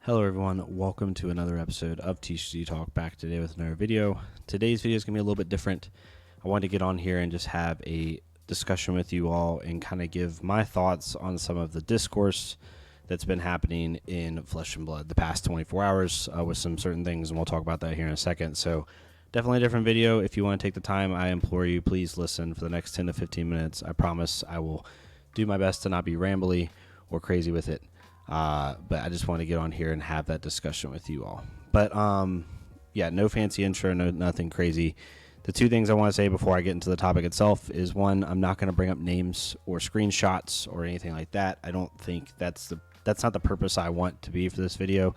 Hello everyone, welcome to another episode of TCG Talk, back today with another video. Today's video is going to be a little bit different. I wanted to get on here and just have a discussion with you all and kind of give my thoughts on some of the discourse that's been happening in Flesh and Blood the past 24 hours with some certain things, and we'll talk about that here in a second. So definitely a different video. If you want to take the time, I implore you, please listen for the next 10 to 15 minutes. I promise I will do my best to not be rambly or crazy with it. But I just want to get on here and have that discussion with you all. But yeah, no fancy intro, nothing crazy. The two things I want to say before I get into the topic itself is, one, I'm not going to bring up names or screenshots or anything like that. I don't think that's not the purpose I want to be for this video.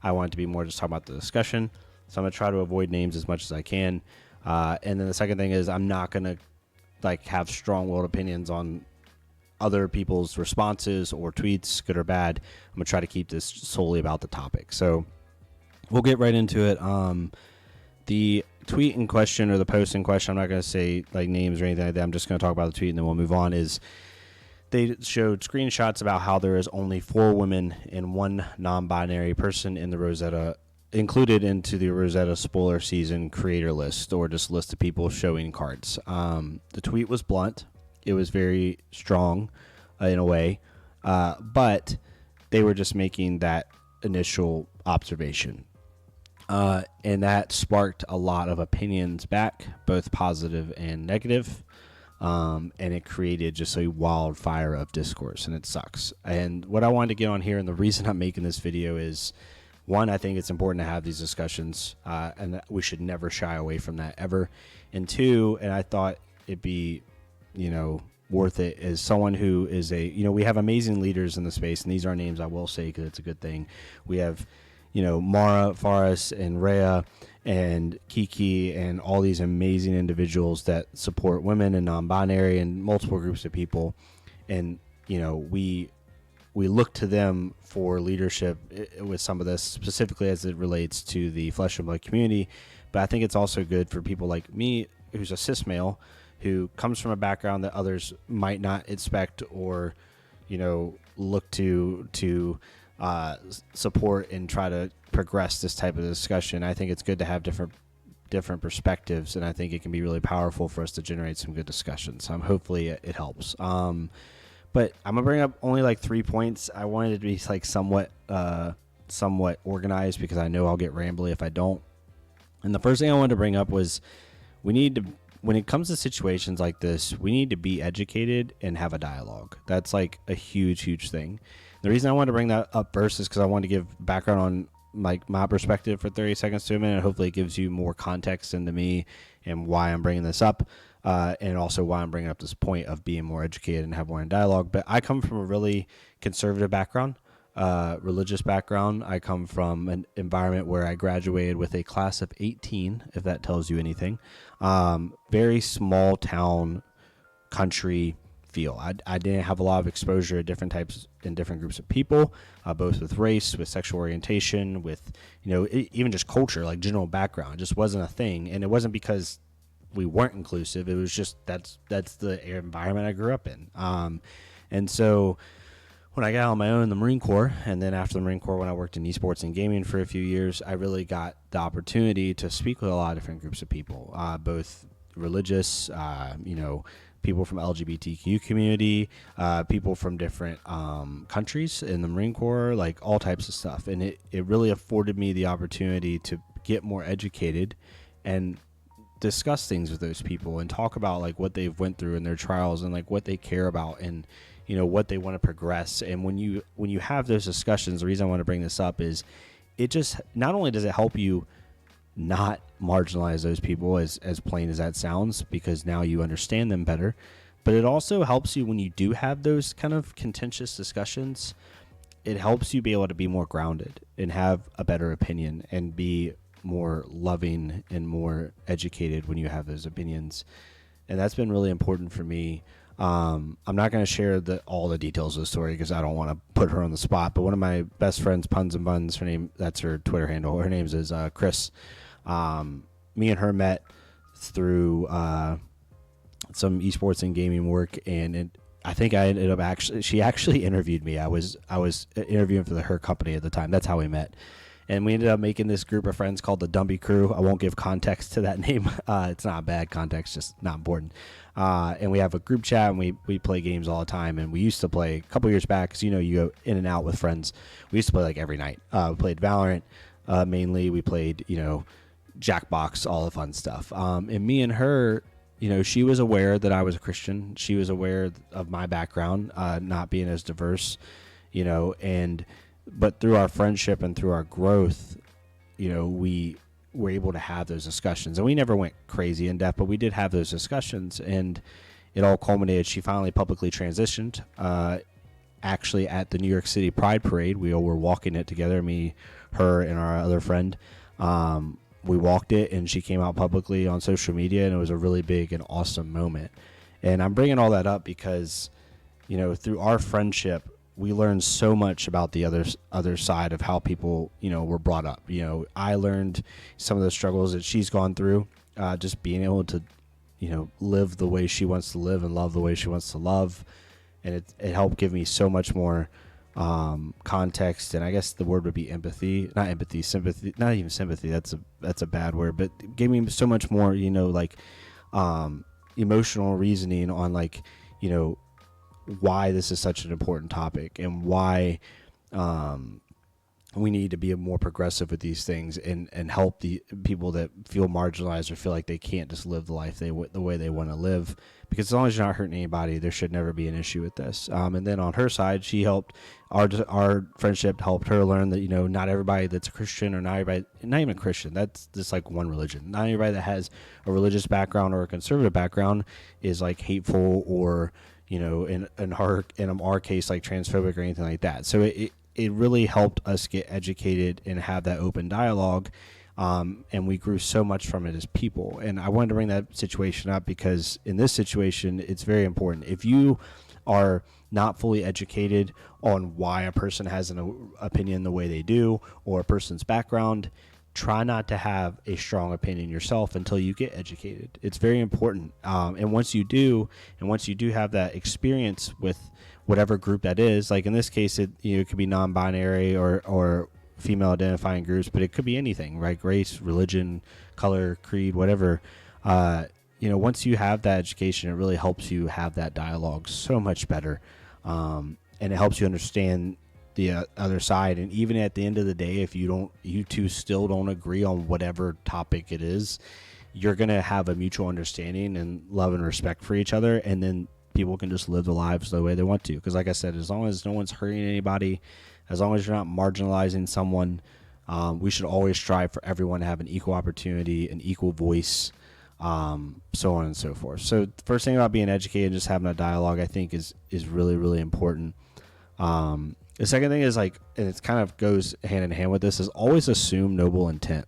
I want it to be more just talk about the discussion. So I'm going to try to avoid names as much as I can. And then the second thing is, I'm not going to have strong-willed opinions on other people's responses or tweets, good or bad. I'm going to try to keep this solely about the topic. So we'll get right into it. The tweet in question, or the post in question, I'm not going to say names or anything like that. I'm just going to talk about the tweet and then we'll move on. Is they showed screenshots about how there is only 4 women and 1 non-binary person in the Rosetta, included into the Rosetta spoiler season creator list, or just list of people showing cards. The tweet was blunt. It was very strong in a way, but they were just making that initial observation. And that sparked a lot of opinions back, both positive and negative. And it created just a wildfire of discourse, and it sucks. And what I wanted to get on here, and the reason I'm making this video is, one, I think it's important to have these discussions, and that we should never shy away from that ever. And two, and I thought it'd be worth it, as someone who is we have amazing leaders in the space, and these are names I will say because it's a good thing. We have, Mara, Faris, and Rhea, and Kiki, and all these amazing individuals that support women and non-binary and multiple groups of people. And, we look to them for leadership with some of this, specifically as it relates to the Flesh and Blood community. But I think it's also good for people like me, who's a cis male, who comes from a background that others might not expect or, look to support and try to progress this type of discussion. I think it's good to have different perspectives, and I think it can be really powerful for us to generate some good discussions. Hopefully it helps. But I'm gonna bring up only 3 points. I wanted it to be somewhat organized, because I know I'll get rambly if I don't. And the first thing I wanted to bring up was, when it comes to situations like this, we need to be educated and have a dialogue. That's a huge, huge thing. The reason I wanted to bring that up first is because I wanted to give background on my perspective for 30 seconds to a minute. Hopefully it gives you more context into me and why I'm bringing this up, and also why I'm bringing up this point of being more educated and have more in dialogue. But I come from a really conservative background. Religious background. I come from an environment where I graduated with a class of 18, if that tells you anything. Very small town, country feel. I didn't have a lot of exposure to different types and different groups of people, both with race, with sexual orientation, with even just culture, general background. It just wasn't a thing, and it wasn't because we weren't inclusive. It was just that's the environment I grew up in. And so when I got on my own in the Marine Corps, and then after the Marine Corps, when I worked in esports and gaming for a few years, I really got the opportunity to speak with a lot of different groups of people, both religious, people from LGBTQ community, people from different countries in the Marine Corps, all types of stuff. And it really afforded me the opportunity to get more educated and discuss things with those people and talk about what they've went through in their trials, and what they care about, and what they want to progress. And when you have those discussions, the reason I want to bring this up is, it just, not only does it help you not marginalize those people, as plain as that sounds, because now you understand them better, but it also helps you when you do have those kind of contentious discussions. It helps you be able to be more grounded and have a better opinion and be more loving and more educated when you have those opinions. And that's been really important for me. I'm not going to share all the details of the story because I don't want to put her on the spot, but one of my best friends, Puns and Buns, that's her Twitter handle. Her name is Chris. Me and her met through some esports and gaming work, and I think I ended up she actually interviewed me. I was interviewing for her company at the time. That's how we met. And we ended up making this group of friends called the Dumby Crew. I won't give context to that name. It's not bad context, just not important. And we have a group chat, and we play games all the time. And we used to play a couple years back, because, you go in and out with friends. We used to play like every night. We played Valorant mainly. We played, Jackbox, all the fun stuff. And me and her, she was aware that I was a Christian. She was aware of my background, not being as diverse, but through our friendship and through our growth, we were able to have those discussions. And we never went crazy in depth, but we did have those discussions. And it all culminated. She finally publicly transitioned. Actually, at the New York City Pride Parade, we all were walking it together, me, her, and our other friend. We walked it, and she came out publicly on social media, and it was a really big and awesome moment. And I'm bringing all that up because, through our friendship, we learned so much about the other side of how people, were brought up. I learned some of the struggles that she's gone through, just being able to, live the way she wants to live and love the way she wants to love. And it helped give me so much more context, and I guess the word would be empathy, not empathy, sympathy, not even sympathy. That's a bad word, but it gave me so much more, emotional reasoning on why this is such an important topic, and why we need to be more progressive with these things, and help the people that feel marginalized or feel like they can't just live the life the way they want to live. Because as long as you're not hurting anybody, there should never be an issue with this. And then on her side, she helped our friendship helped her learn that not everybody that's a Christian, or not even a Christian, that's just like one religion. Not everybody that has a religious background or a conservative background is like hateful, or in our case, like transphobic or anything like that. So it really helped us get educated and have that open dialogue. And we grew so much from it as people. And I wanted to bring that situation up because in this situation, it's very important. If you are not fully educated on why a person has an opinion the way they do, or a person's background, try not to have a strong opinion yourself until you get educated. It's very important. And once you do have that experience with whatever group that is, like in this case, it could be non-binary or female identifying groups, but it could be anything, right? Race, religion, color, creed, whatever. Once you have that education, it really helps you have that dialogue so much better. And it helps you understand the other side. And even at the end of the day, if you two still don't agree on whatever topic it is, you're going to have a mutual understanding and love and respect for each other. And then people can just live their lives the way they want to. Because like I said, as long as no one's hurting anybody, as long as you're not marginalizing someone, we should always strive for everyone to have an equal opportunity, an equal voice, so on and so forth. So the first thing about being educated and just having a dialogue, I think, is really, really important. The second thing is, and it kind of goes hand in hand with this, is always assume noble intent,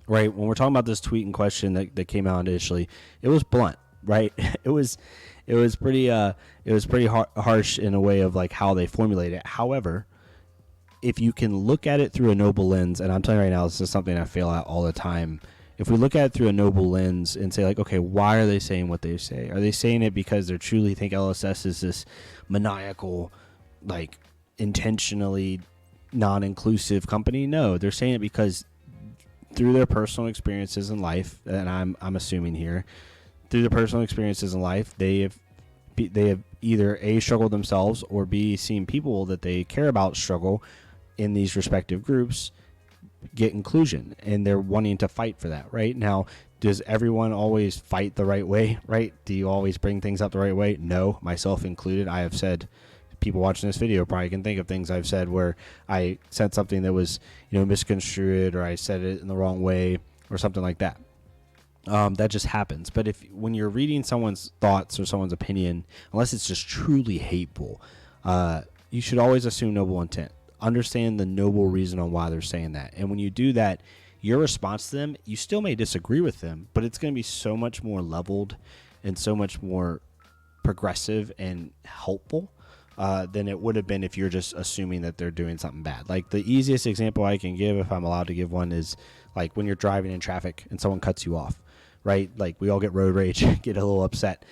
right? When we're talking about this tweet in question that came out initially, it was blunt, right? It was pretty harsh in a way of like how they formulate it. However, if you can look at it through a noble lens, and I'm telling you right now, this is something I fail at all the time. If we look at it through a noble lens and say, like, okay, why are they saying what they say? Are they saying it because they truly think LSS is this maniacal, like, intentionally non-inclusive company? No, they're saying it because through their personal experiences in life, and I'm assuming here, through their personal experiences in life, they have either A, struggled themselves, or B, seen people that they care about struggle in these respective groups get inclusion, and they're wanting to fight for that. Right now, does everyone always fight the right way? Right? Do you always bring things up the right way? No, myself included. I have said, people watching this video probably can think of things I've said where I said something that was misconstrued, or I said it in the wrong way, or something like that. That just happens. But when you're reading someone's thoughts or someone's opinion, unless it's just truly hateful, you should always assume noble intent. Understand the noble reason on why they're saying that. And when you do that, your response to them, you still may disagree with them, but it's going to be so much more leveled and so much more progressive and helpful than it would have been if you're just assuming that they're doing something bad. Like the easiest example I can give, if I'm allowed to give one, is like when you're driving in traffic and someone cuts you off, right? Like we all get road rage, get a little upset.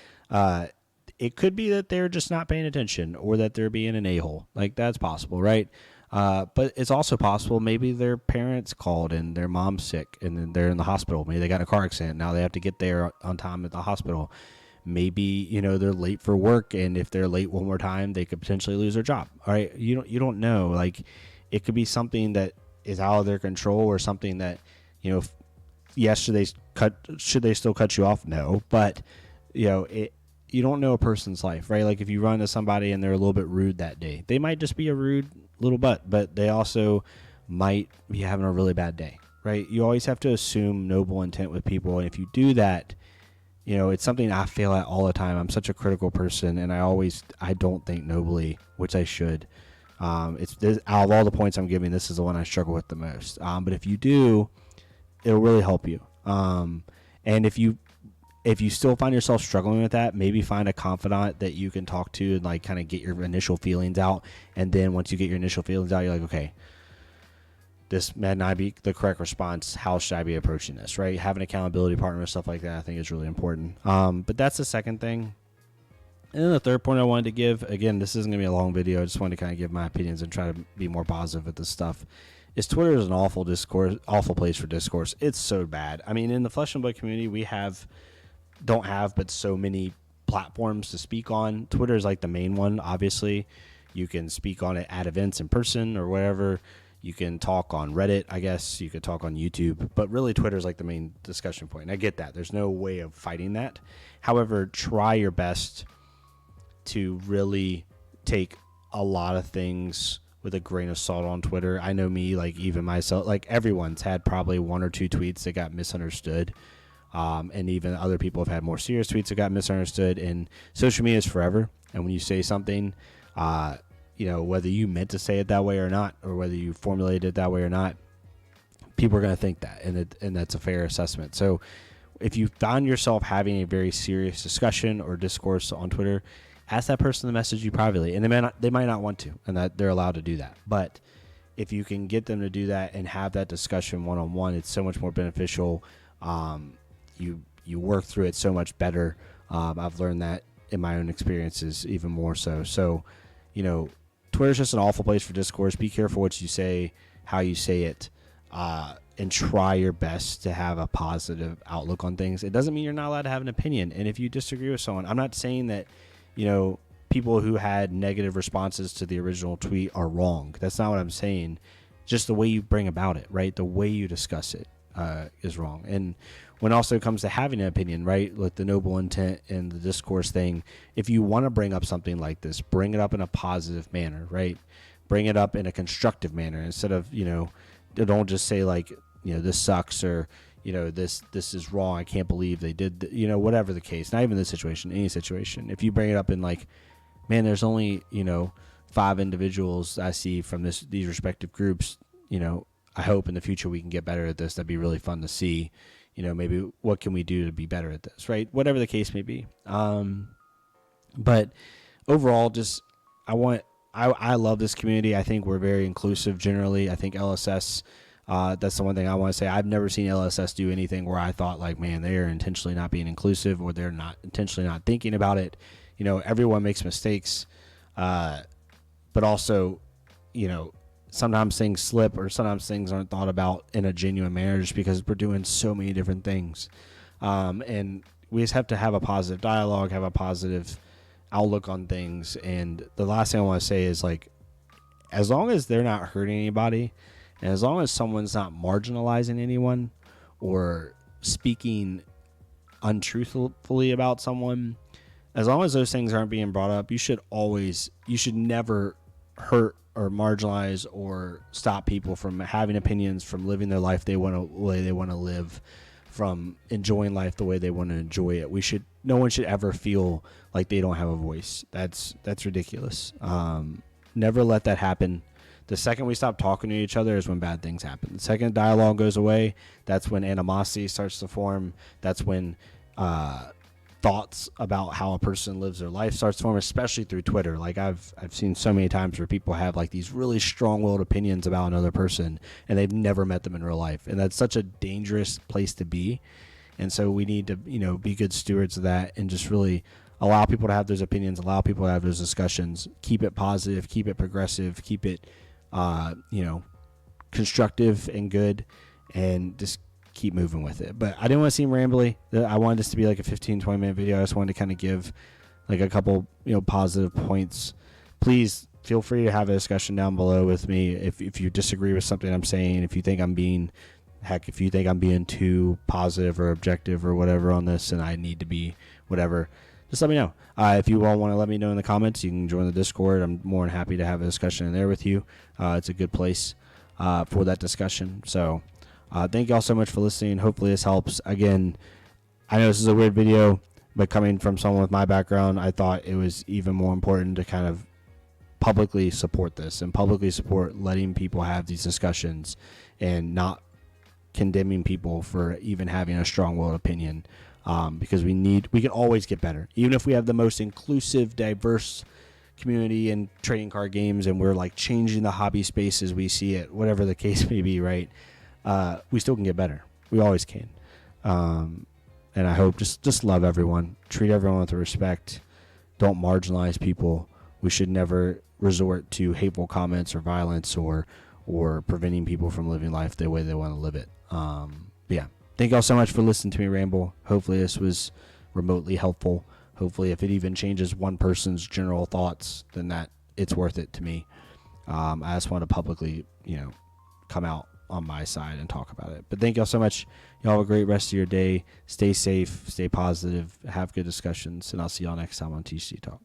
it could be that they're just not paying attention or that they're being an a-hole. Like, that's possible, right? But it's also possible maybe their parents called and their mom's sick and then they're in the hospital. Maybe they got in a car accident. Now they have to get there on time at the hospital. Maybe, they're late for work, and if they're late one more time, they could potentially lose their job. All right, you don't know. Like, it could be something that is out of their control, or something that, yes, should they still cut you off? No, but you don't know a person's life, right? Like, if you run into somebody and they're a little bit rude that day, they might just be a rude little butt, but they also might be having a really bad day, right? You always have to assume noble intent with people, and if you do that, it's something I fail at all the time. I'm such a critical person, and I don't think nobly, which I should. Out of all the points I'm giving, this is the one I struggle with the most. But if you do, it'll really help you. And if you still find yourself struggling with that, maybe find a confidant that you can talk to and like kind of get your initial feelings out. And then once you get your initial feelings out, you're like, okay, this may not be the correct response. How should I be approaching this, right? Have an accountability partner and stuff like that, I think, is really important. But that's the second thing. And then the third point I wanted to give, again, this isn't going to be a long video. I just wanted to kind of give my opinions and try to be more positive with this stuff, is Twitter is an awful place for discourse. It's so bad. I mean, in the Flesh and Blood community, we don't have but so many platforms to speak on. Twitter is like the main one, obviously. You can speak on it at events in person or whatever. You can talk on Reddit, I guess. You could talk on YouTube. But really, Twitter is like the main discussion point. And I get that. There's no way of fighting that. However, try your best to really take a lot of things with a grain of salt on Twitter. I know me, like even myself, like everyone's had probably one or two tweets that got misunderstood. And even other people have had more serious tweets that got misunderstood. And social media is forever. And when you say something, whether you meant to say it that way or not, or whether you formulated it that way or not, people are going to think that, and that's a fair assessment. So if you found yourself having a very serious discussion or discourse on Twitter, ask that person to message you privately, and they might not want to, and that they're allowed to do that. But if you can get them to do that and have that discussion one-on-one, it's so much more beneficial. You work through it so much better. I've learned that in my own experiences even more so. So, Twitter's just an awful place for discourse. Be careful what you say, how you say it, and try your best to have a positive outlook on things. It doesn't mean you're not allowed to have an opinion. And if you disagree with someone, I'm not saying that, people who had negative responses to the original tweet are wrong. That's not what I'm saying. Just the way you bring about it, right? The way you discuss it is wrong. And when also comes to having an opinion, right, like the noble intent and the discourse thing, if you want to bring up something like this, bring it up in a positive manner, right? Bring it up in a constructive manner instead of, don't just say like, this sucks, or, this is wrong. I can't believe they did, whatever the case. Not even this situation, any situation. If you bring it up in like, man, there's only, 5 individuals I see from these respective groups, I hope in the future we can get better at this. That'd be really fun to see. Maybe what can we do to be better at this, right? Whatever the case may be. But overall, just I love this community. I think we're very inclusive generally. I think LSS, that's the one thing I want to say. I've never seen LSS do anything where I thought like, man, they're intentionally not being inclusive, or they're not intentionally not thinking about it. Everyone makes mistakes, but also, sometimes things slip, or sometimes things aren't thought about in a genuine manner just because we're doing so many different things. And we just have to have a positive dialogue, have a positive outlook on things. And the last thing I want to say is, like, as long as they're not hurting anybody, and as long as someone's not marginalizing anyone or speaking untruthfully about someone, as long as those things aren't being brought up, you should never hurt or marginalize or stop people from having opinions, from living their life the way they want to live, from enjoying life the way they want to enjoy it. No one should ever feel like they don't have a voice. That's ridiculous. Never let that happen. The second we stop talking to each other is when bad things happen. The second dialogue goes away, that's when animosity starts to form. That's when thoughts about how a person lives their life starts to form, especially through Twitter. Like I've seen so many times where people have like these really strong-willed opinions about another person, and they've never met them in real life, and that's such a dangerous place to be. And so we need to, be good stewards of that, and just really allow people to have those opinions, allow people to have those discussions, keep it positive, keep it progressive, keep it, constructive and good, and just keep moving with it. But I didn't want to seem rambly. I wanted this to be like a 15-20 minute video. I just wanted to kind of give like a couple positive points. Please feel free to have a discussion down below with me if you disagree with something I'm saying, if you think I'm being too positive or objective or whatever on this and I need to be whatever, just let me know. If you all want to let me know in the comments, you can join the Discord. I'm more than happy to have a discussion in there with you. It's a good place for that discussion. So thank you all so much for listening. Hopefully this helps. Again, I know this is a weird video, but coming from someone with my background, I thought it was even more important to kind of publicly support this and publicly support letting people have these discussions and not condemning people for even having a strong-willed opinion, because we can always get better. Even if we have the most inclusive, diverse community in trading card games and we're like changing the hobby space as we see it, whatever the case may be, right? We still can get better. We always can. And I hope just love everyone. Treat everyone with respect. Don't marginalize people. We should never resort to hateful comments or violence or preventing people from living life the way they want to live it. Yeah. Thank you all so much for listening to me ramble. Hopefully this was remotely helpful. Hopefully if it even changes one person's general thoughts, then that it's worth it to me. I just want to publicly, come out on my side and talk about it. But thank y'all so much. Y'all have a great rest of your day. Stay safe, stay positive, have good discussions, and I'll see y'all next time on THC Talk.